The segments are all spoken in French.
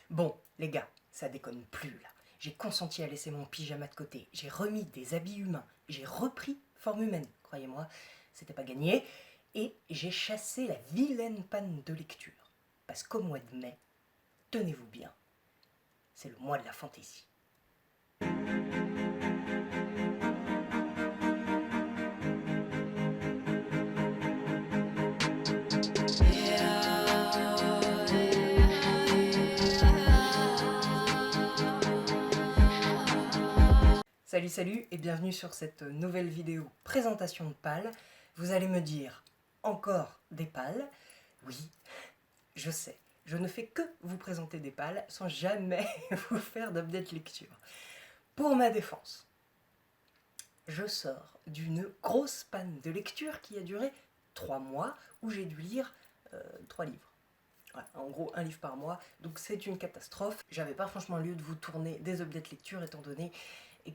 Bon, les gars, ça déconne plus là. J'ai consenti à laisser mon pyjama de côté, j'ai remis des habits humains, j'ai repris forme humaine, croyez-moi, c'était pas gagné, et j'ai chassé la vilaine panne de lecture. Parce qu'au mois de mai, tenez-vous bien, c'est le mois de la fantaisie. Salut salut et bienvenue sur cette nouvelle vidéo présentation de pales. Vous allez me dire, encore des pales? Oui, je sais, je ne fais que vous présenter des pales sans jamais vous faire d'update lecture. Pour ma défense, je sors d'une grosse panne de lecture qui a duré 3 mois où j'ai dû lire 3 livres. Voilà, en gros, un livre par mois, donc c'est une catastrophe. J'avais pas franchement lieu de vous tourner des updates lecture étant donné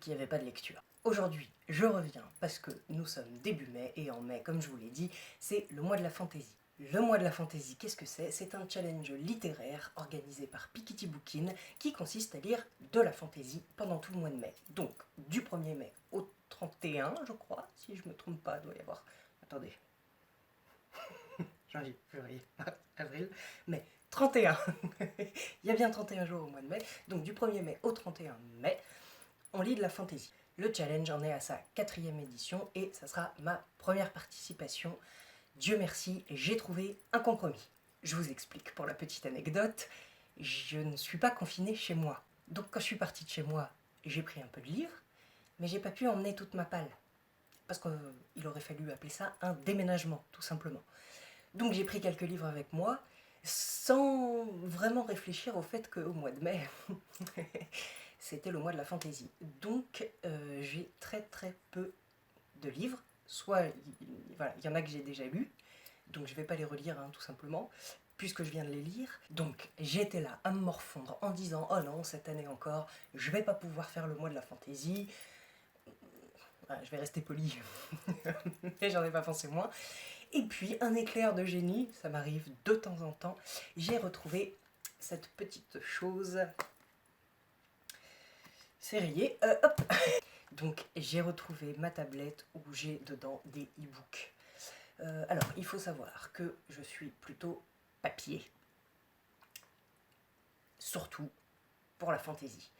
qu'il n'y avait pas de lecture. Aujourd'hui, je reviens parce que nous sommes début mai et en mai, comme je vous l'ai dit, c'est le mois de la fantaisie. Le mois de la fantaisie, qu'est-ce que c'est? C'est un challenge littéraire organisé par Piketty Bookin qui consiste à lire de la fantaisie pendant tout le mois de mai. Donc, du 1er mai au 31, je crois, si je me trompe pas, il doit y avoir... Attendez. Janvier, février, mars, avril, mai. 31. Il y a bien 31 jours au mois de mai. Donc, du 1er mai au 31 mai, on lit de la fantaisie. Le challenge en est à sa 4e édition et ça sera ma première participation. Dieu merci, j'ai trouvé un compromis. Je vous explique pour la petite anecdote, je ne suis pas confinée chez moi. Donc quand je suis partie de chez moi, j'ai pris un peu de livres, mais j'ai pas pu emmener toute ma palle. Parce qu'il aurait fallu appeler ça un déménagement, tout simplement. Donc j'ai pris quelques livres avec moi, sans vraiment réfléchir au fait qu'au mois de mai, c'était le mois de la fantaisie. Donc j'ai très peu de livres, soit voilà, il y en a que j'ai déjà lus, donc je ne vais pas les relire tout simplement, puisque je viens de les lire. Donc j'étais là à me morfondre en disant oh non, cette année encore, je vais pas pouvoir faire le mois de la fantaisie. Voilà, je vais rester poli, mais j'en ai pas pensé moins. Et puis un éclair de génie, ça m'arrive de temps en temps, j'ai retrouvé cette petite chose serrillée, hop. Donc j'ai retrouvé ma tablette où j'ai dedans des e-books. Alors il faut savoir que je suis plutôt papier, surtout pour la fantaisie.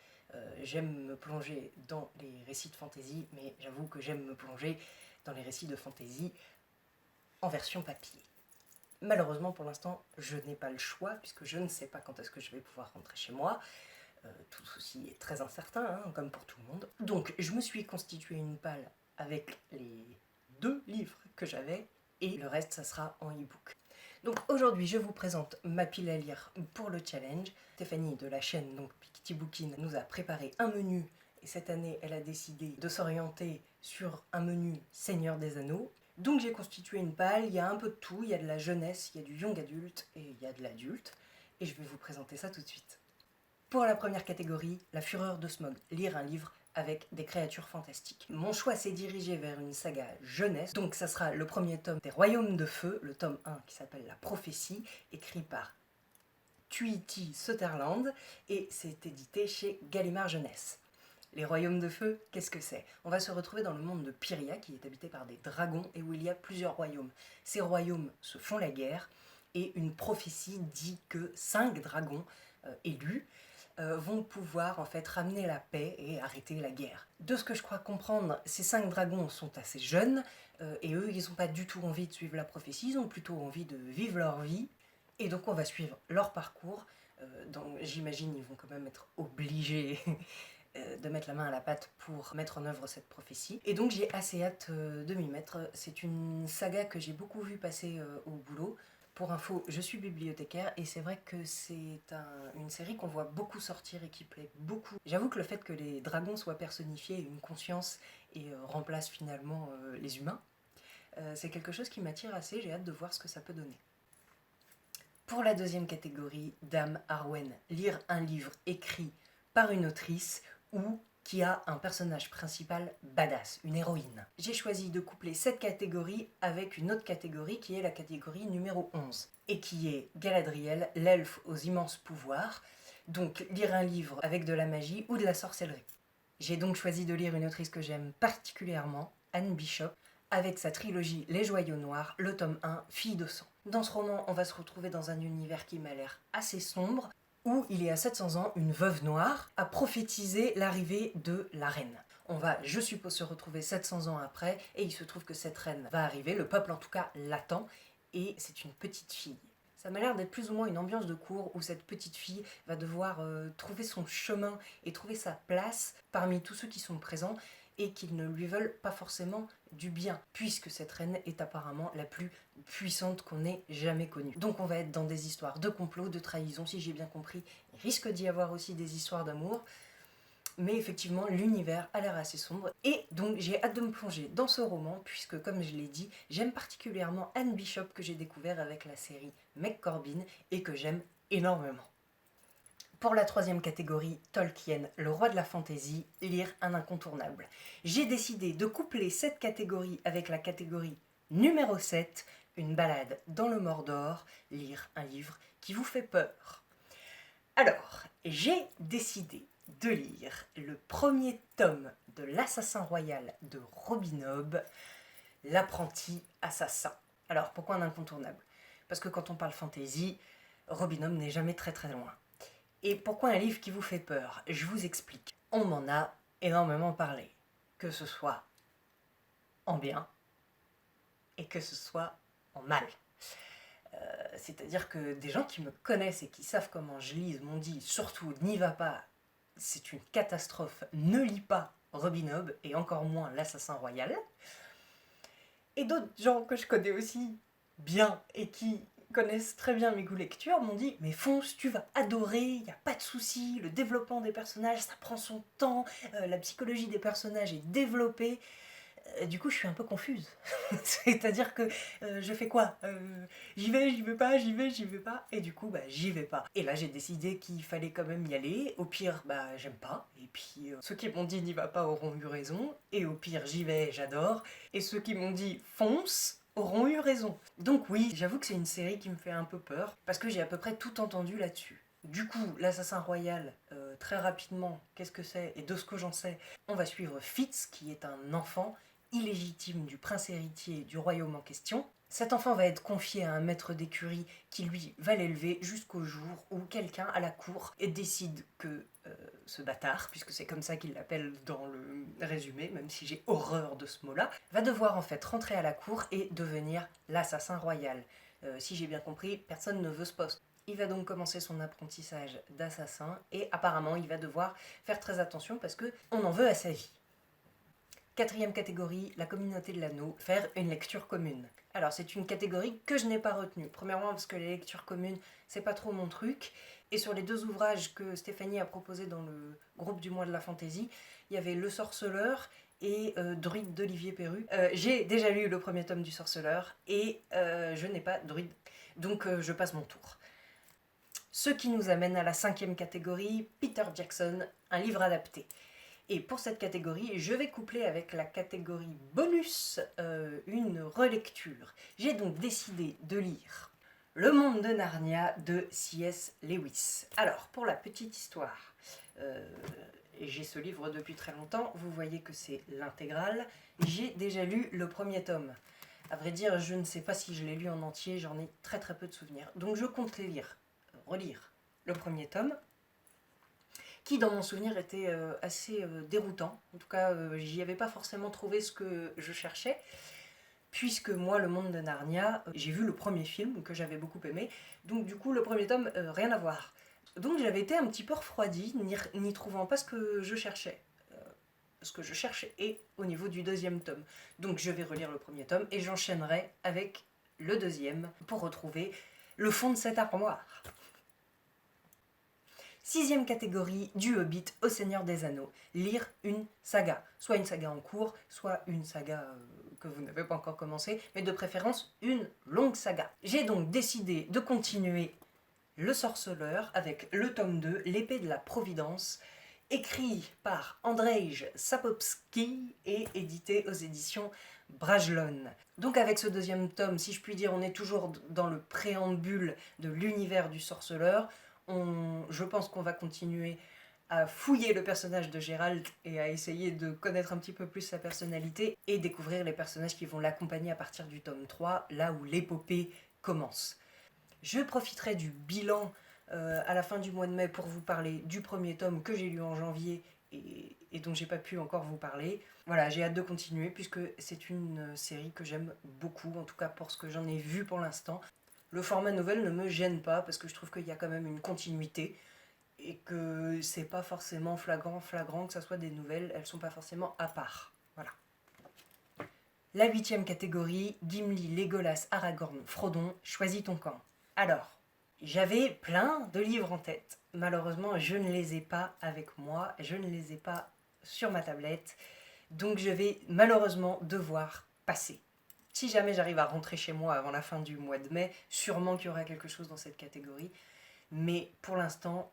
J'aime me plonger dans les récits de fantaisie, mais j'avoue que j'aime me plonger dans les récits de fantaisie en version papier. Malheureusement pour l'instant je n'ai pas le choix puisque je ne sais pas quand est-ce que je vais pouvoir rentrer chez moi. Tout ceci est très incertain, hein, comme pour tout le monde. Donc je me suis constitué une palle avec les 2 livres que j'avais et le reste ça sera en e-book. Donc aujourd'hui je vous présente ma pile à lire pour le challenge. Stéphanie de la chaîne donc Piketty Bookin nous a préparé un menu et cette année elle a décidé de s'orienter sur un menu Seigneur des Anneaux. Donc j'ai constitué une palle, il y a un peu de tout, il y a de la jeunesse, il y a du young adulte et il y a de l'adulte et je vais vous présenter ça tout de suite. Pour la première catégorie, la fureur de Smaug, lire un livre avec des créatures fantastiques. Mon choix s'est dirigé vers une saga jeunesse, donc ça sera le premier tome des Royaumes de Feu, le tome 1 qui s'appelle La Prophétie, écrit par Tweety Sutherland, et c'est édité chez Gallimard Jeunesse. Les Royaumes de Feu, qu'est-ce que c'est? On va se retrouver dans le monde de Pyria, qui est habité par des dragons, et où il y a plusieurs royaumes. Ces royaumes se font la guerre, et une prophétie dit que 5 dragons élus vont pouvoir en fait ramener la paix et arrêter la guerre. De ce que je crois comprendre, ces 5 dragons sont assez jeunes et eux ils n'ont pas du tout envie de suivre la prophétie, ils ont plutôt envie de vivre leur vie et donc on va suivre leur parcours. J'imagine ils vont quand même être obligés de mettre la main à la pâte pour mettre en œuvre cette prophétie. Et donc j'ai assez hâte de m'y mettre. C'est une saga que j'ai beaucoup vu passer au boulot. Pour info, je suis bibliothécaire et c'est vrai que c'est une série qu'on voit beaucoup sortir et qui plaît beaucoup. J'avoue que le fait que les dragons soient personnifiés et une conscience et remplacent finalement les humains, c'est quelque chose qui m'attire assez, j'ai hâte de voir ce que ça peut donner. Pour la deuxième catégorie, Dame Arwen, lire un livre écrit par une autrice ou qui a un personnage principal badass, une héroïne. J'ai choisi de coupler cette catégorie avec une autre catégorie qui est la catégorie numéro 11 et qui est Galadriel, l'elfe aux immenses pouvoirs. Donc lire un livre avec de la magie ou de la sorcellerie. J'ai donc choisi de lire une autrice que j'aime particulièrement, Anne Bishop, avec sa trilogie Les Joyaux Noirs, le tome 1, Fille de sang. Dans ce roman, on va se retrouver dans un univers qui m'a l'air assez sombre, où il y a 700 ans, une veuve noire a prophétisé l'arrivée de la reine. On va, je suppose, se retrouver 700 ans après, et il se trouve que cette reine va arriver, le peuple en tout cas l'attend, et c'est une petite fille. Ça m'a l'air d'être plus ou moins une ambiance de cour où cette petite fille va devoir trouver son chemin et trouver sa place parmi tous ceux qui sont présents et qui ne lui veulent pas forcément du bien, puisque cette reine est apparemment la plus puissante qu'on ait jamais connue. Donc on va être dans des histoires de complot, de trahison, si j'ai bien compris. Il risque d'y avoir aussi des histoires d'amour, mais effectivement l'univers a l'air assez sombre, et donc j'ai hâte de me plonger dans ce roman, puisque comme je l'ai dit, j'aime particulièrement Anne Bishop que j'ai découvert avec la série McCorbin, et que j'aime énormément. Pour la troisième catégorie, Tolkien, le roi de la fantasy, lire un incontournable. J'ai décidé de coupler cette catégorie avec la catégorie numéro 7, une balade dans le Mordor, lire un livre qui vous fait peur. Alors, j'ai décidé de lire le premier tome de l'Assassin Royal de Robin Hobb, l'apprenti assassin. Alors, pourquoi un incontournable? Parce que quand on parle fantasy, Robin Hobb n'est jamais très loin. Et pourquoi un livre qui vous fait peur? Je vous explique. On m'en a énormément parlé, que ce soit en bien et que ce soit en mal. C'est-à-dire que des gens qui me connaissent et qui savent comment je lise m'ont dit surtout n'y va pas, c'est une catastrophe, ne lis pas Robin Hobb et encore moins l'Assassin Royal. Et d'autres gens que je connais aussi bien et qui connaissent très bien mes goûts lecture m'ont dit mais fonce, tu vas adorer, il n'y a pas de souci, le développement des personnages ça prend son temps, la psychologie des personnages est développée. Du coup je suis un peu confuse. C'est-à-dire que je fais quoi, j'y vais pas, j'y vais pas, et du coup j'y vais pas. Et là j'ai décidé qu'il fallait quand même y aller, au pire j'aime pas, et puis ceux qui m'ont dit n'y va pas auront eu raison, et au pire j'y vais, j'adore, et ceux qui m'ont dit fonce auront eu raison. Donc oui, j'avoue que c'est une série qui me fait un peu peur, parce que j'ai à peu près tout entendu là-dessus. Du coup, l'Assassin Royal, très rapidement, qu'est-ce que c'est? Et de ce que j'en sais, on va suivre Fitz, qui est un enfant illégitime du prince héritier du royaume en question. Cet enfant va être confié à un maître d'écurie qui lui va l'élever jusqu'au jour où quelqu'un à la cour décide que ce bâtard, puisque c'est comme ça qu'il l'appelle dans le résumé, même si j'ai horreur de ce mot-là, va devoir en fait rentrer à la cour et devenir l'assassin royal. Si j'ai bien compris, personne ne veut ce poste. Il va donc commencer son apprentissage d'assassin et apparemment il va devoir faire très attention parce qu'on en veut à sa vie. Quatrième catégorie, la communauté de l'anneau, faire une lecture commune. Alors c'est une catégorie que je n'ai pas retenue. Premièrement parce que les lectures communes, c'est pas trop mon truc. Et sur les deux ouvrages que Stéphanie a proposés dans le groupe du mois de la fantaisie, il y avait Le Sorceleur et Druide d'Olivier Perru. J'ai déjà lu le premier tome du Sorceleur et je n'ai pas Druide, donc je passe mon tour. Ce qui nous amène à la cinquième catégorie, Peter Jackson, un livre adapté. Et pour cette catégorie, je vais coupler avec la catégorie bonus une relecture. J'ai donc décidé de lire Le Monde de Narnia de C.S. Lewis. Alors, pour la petite histoire, j'ai ce livre depuis très longtemps, vous voyez que c'est l'intégrale. J'ai déjà lu le premier tome. À vrai dire, je ne sais pas si je l'ai lu en entier, j'en ai très peu de souvenirs. Donc je compte relire le premier tome, qui dans mon souvenir était assez déroutant. En tout cas, j'y avais pas forcément trouvé ce que je cherchais, puisque moi, Le Monde de Narnia, j'ai vu le premier film que j'avais beaucoup aimé, donc du coup, le premier tome, rien à voir. Donc j'avais été un petit peu refroidie, n'y trouvant pas ce que je cherchais. Ce que je cherchais est au niveau du deuxième tome. Donc je vais relire le premier tome et j'enchaînerai avec le deuxième pour retrouver le fond de cette armoire. Sixième catégorie, du Hobbit au Seigneur des Anneaux. Lire une saga. Soit une saga en cours, soit une saga que vous n'avez pas encore commencé, mais de préférence une longue saga. J'ai donc décidé de continuer Le Sorceleur avec le tome 2, L'épée de la Providence, écrit par Andrzej Sapkowski et édité aux éditions Brajlon. Donc avec ce deuxième tome, si je puis dire, on est toujours dans le préambule de l'univers du Sorceleur. Je pense qu'on va continuer à fouiller le personnage de Gérald et à essayer de connaître un petit peu plus sa personnalité et découvrir les personnages qui vont l'accompagner à partir du tome 3, là où l'épopée commence. Je profiterai du bilan à la fin du mois de mai pour vous parler du premier tome que j'ai lu en janvier et dont j'ai pas pu encore vous parler. Voilà, j'ai hâte de continuer puisque c'est une série que j'aime beaucoup, en tout cas pour ce que j'en ai vu pour l'instant. Le format nouvelle ne me gêne pas parce que je trouve qu'il y a quand même une continuité et que c'est pas forcément flagrant que ça soit des nouvelles, elles sont pas forcément à part. Voilà. La 8e catégorie, Gimli, Legolas, Aragorn, Frodon, choisis ton camp. Alors, j'avais plein de livres en tête. Malheureusement, je ne les ai pas avec moi, je ne les ai pas sur ma tablette, donc je vais malheureusement devoir passer. Si jamais j'arrive à rentrer chez moi avant la fin du mois de mai, sûrement qu'il y aura quelque chose dans cette catégorie, mais pour l'instant,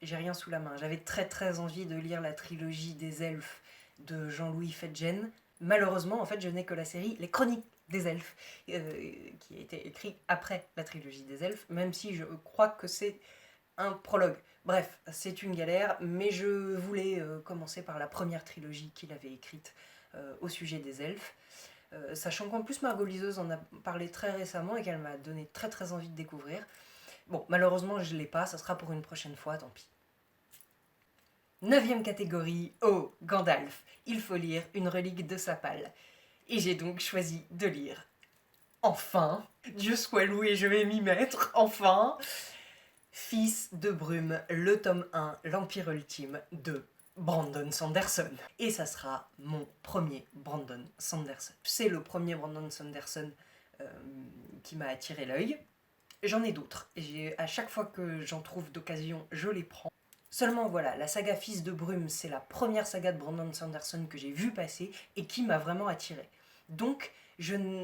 j'ai rien sous la main. J'avais très envie de lire la trilogie des elfes de Jean-Louis Fedgen. Malheureusement, en fait, je n'ai que la série Les Chroniques des elfes, qui a été écrit après la trilogie des elfes, même si je crois que c'est un prologue. Bref, c'est une galère, mais je voulais commencer par la première trilogie qu'il avait écrite au sujet des elfes. Sachant qu'en plus Margot Liseuse en a parlé très récemment et qu'elle m'a donné très envie de découvrir. Bon, malheureusement, je ne l'ai pas, ça sera pour une prochaine fois, tant pis. 9e catégorie, oh, Gandalf, il faut lire Une relique de Sapal. Et j'ai donc choisi de lire. Enfin, Dieu soit loué, je vais m'y mettre, enfin, Fils de brume, le tome 1, l'Empire ultime de Brandon Sanderson. Et ça sera mon premier Brandon Sanderson. C'est le premier Brandon Sanderson qui m'a attiré l'œil. J'en ai d'autres. À chaque fois que j'en trouve d'occasion, je les prends. Seulement voilà, la saga Fils de brume, c'est la première saga de Brandon Sanderson que j'ai vue passer et qui m'a vraiment attiré. Donc,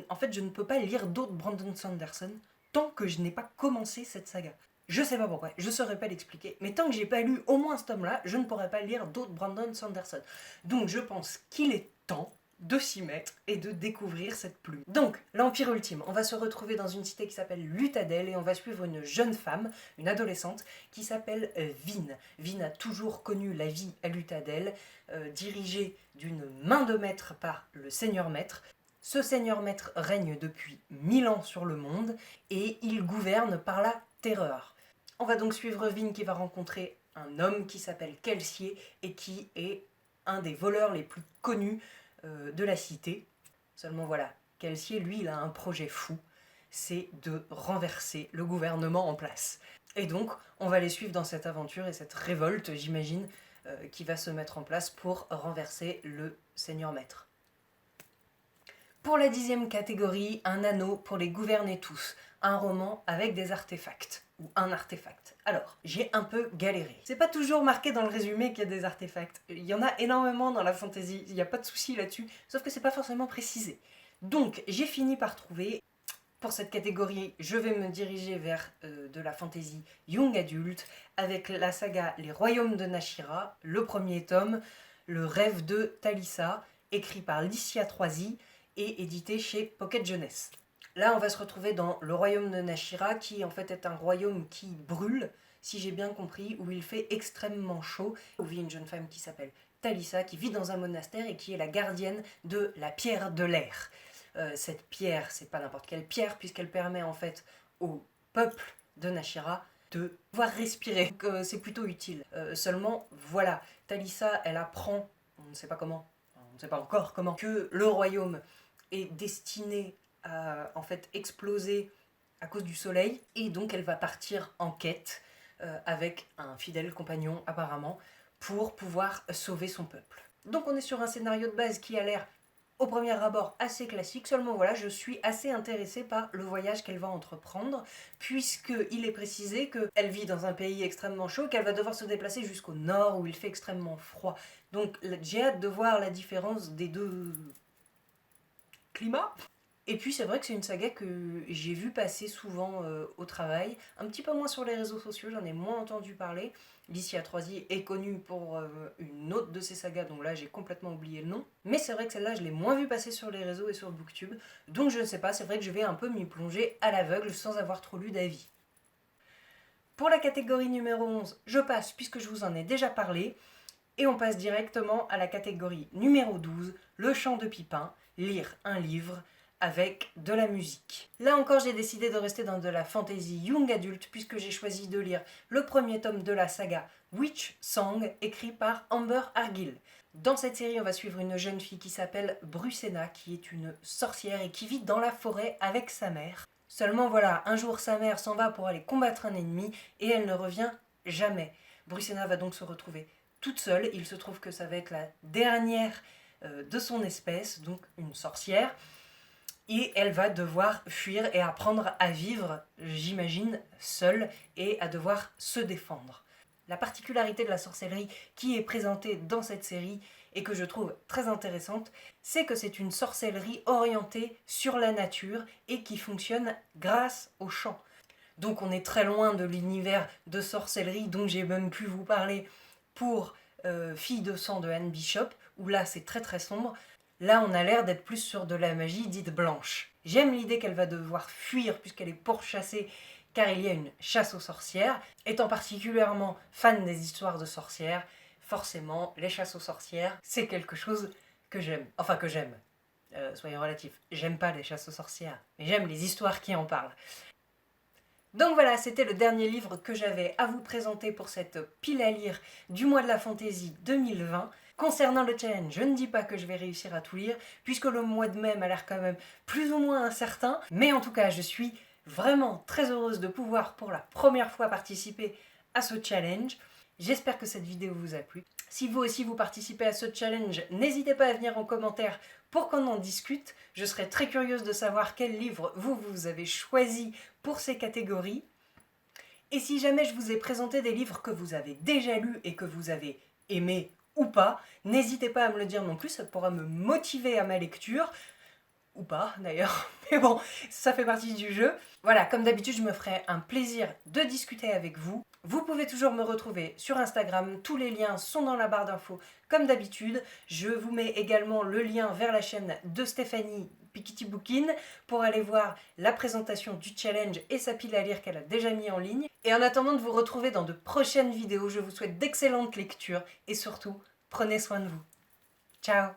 en fait, je ne peux pas lire d'autres Brandon Sanderson tant que je n'ai pas commencé cette saga. Je sais pas pourquoi, je saurais pas l'expliquer, mais tant que j'ai pas lu au moins ce tome-là, je ne pourrais pas lire d'autres Brandon Sanderson. Donc je pense qu'il est temps de s'y mettre et de découvrir cette plume. Donc, l'Empire ultime, on va se retrouver dans une cité qui s'appelle Luthadel et on va suivre une jeune femme, une adolescente, qui s'appelle Vin. Vin a toujours connu la vie à Luthadel, dirigée d'une main de maître par le Seigneur Maître. Ce Seigneur Maître règne depuis 1000 ans sur le monde et il gouverne par la terreur. On va donc suivre Vin qui va rencontrer un homme qui s'appelle Kelsier et qui est un des voleurs les plus connus de la cité. Seulement voilà, Kelsier, lui, il a un projet fou, c'est de renverser le gouvernement en place. Et donc, on va les suivre dans cette aventure et cette révolte, j'imagine, qui va se mettre en place pour renverser le Seigneur Maître. Pour la 10e catégorie, un anneau pour les gouverner tous, un roman avec des artefacts, ou un artefact. Alors, j'ai un peu galéré. C'est pas toujours marqué dans le résumé qu'il y a des artefacts. Il y en a énormément dans la fantasy, il n'y a pas de souci là-dessus, sauf que c'est pas forcément précisé. Donc, j'ai fini par trouver. Pour cette catégorie, je vais me diriger vers de la fantasy young adulte, avec la saga Les Royaumes de Nashira, le premier tome, Le rêve de Thalissa, écrit par Licia Troisi, et édité chez Pocket Jeunesse. Là, on va se retrouver dans le royaume de Nashira, qui en fait est un royaume qui brûle, si j'ai bien compris, où il fait extrêmement chaud, où vit une jeune femme qui s'appelle Thalissa, qui vit dans un monastère et qui est la gardienne de la pierre de l'air. Cette pierre, c'est pas n'importe quelle pierre, puisqu'elle permet en fait au peuple de Nashira de pouvoir respirer. Donc c'est plutôt utile. Seulement, voilà, Thalissa, elle apprend, on ne sait pas comment, on ne sait pas encore comment, que le royaume est destiné à en fait exploser à cause du soleil, et donc elle va partir en quête avec un fidèle compagnon apparemment pour pouvoir sauver son peuple. Donc on est sur un scénario de base qui a l'air au premier abord assez classique, seulement voilà, je suis assez intéressée par le voyage qu'elle va entreprendre, puisqu'il est précisé qu'elle vit dans un pays extrêmement chaud, qu'elle va devoir se déplacer jusqu'au nord où il fait extrêmement froid. Donc j'ai hâte de voir la différence des deux climats. Et puis c'est vrai que c'est une saga que j'ai vu passer souvent au travail, un petit peu moins sur les réseaux sociaux, j'en ai moins entendu parler. Licia Troisi est connue pour une autre de ses sagas, dont là j'ai complètement oublié le nom. Mais c'est vrai que celle-là je l'ai moins vue passer sur les réseaux et sur Booktube, donc je ne sais pas, c'est vrai que je vais un peu m'y plonger à l'aveugle sans avoir trop lu d'avis. Pour la catégorie numéro 11, je passe puisque je vous en ai déjà parlé. Et on passe directement à la catégorie numéro 12, le chant de Pipin, lire un livre avec de la musique. Là encore, j'ai décidé de rester dans de la fantasy young adult puisque j'ai choisi de lire le premier tome de la saga Witch Song, écrit par Amber Argill. Dans cette série, on va suivre une jeune fille qui s'appelle Brucena, qui est une sorcière et qui vit dans la forêt avec sa mère. Seulement voilà, un jour sa mère s'en va pour aller combattre un ennemi et elle ne revient jamais. Brucena va donc se retrouver toute seule. Il se trouve que ça va être la dernière de son espèce, donc une sorcière. Et elle va devoir fuir et apprendre à vivre, j'imagine, seule et à devoir se défendre. La particularité de la sorcellerie qui est présentée dans cette série et que je trouve très intéressante, c'est que c'est une sorcellerie orientée sur la nature et qui fonctionne grâce au chant. Donc on est très loin de l'univers de sorcellerie dont j'ai même pu vous parler pour Fille de sang de Anne Bishop, où là c'est très très sombre. Là on a l'air d'être plus sur de la magie dite blanche. J'aime l'idée qu'elle va devoir fuir puisqu'elle est pourchassée car il y a une chasse aux sorcières. Étant particulièrement fan des histoires de sorcières, forcément les chasses aux sorcières c'est quelque chose que j'aime. Enfin que j'aime, soyons relatifs. J'aime pas les chasses aux sorcières, mais j'aime les histoires qui en parlent. Donc voilà, c'était le dernier livre que j'avais à vous présenter pour cette pile à lire du mois de la fantaisie 2020. Concernant le challenge, je ne dis pas que je vais réussir à tout lire, puisque le mois de mai m'a l'air quand même plus ou moins incertain, mais en tout cas, je suis vraiment très heureuse de pouvoir pour la première fois participer à ce challenge. J'espère que cette vidéo vous a plu. Si vous aussi vous participez à ce challenge, n'hésitez pas à venir en commentaire pour qu'on en discute. Je serais très curieuse de savoir quel livre vous avez choisi pour ces catégories. Et si jamais je vous ai présenté des livres que vous avez déjà lus et que vous avez aimés ou pas, n'hésitez pas à me le dire non plus, ça pourra me motiver à ma lecture. Ou pas d'ailleurs, mais bon, ça fait partie du jeu. Voilà, comme d'habitude, je me ferai un plaisir de discuter avec vous. Vous pouvez toujours me retrouver sur Instagram, tous les liens sont dans la barre d'infos comme d'habitude. Je vous mets également le lien vers la chaîne de Stéphanie Pikiti Bookin pour aller voir la présentation du challenge et sa pile à lire qu'elle a déjà mis en ligne. Et en attendant de vous retrouver dans de prochaines vidéos, je vous souhaite d'excellentes lectures et surtout, prenez soin de vous. Ciao!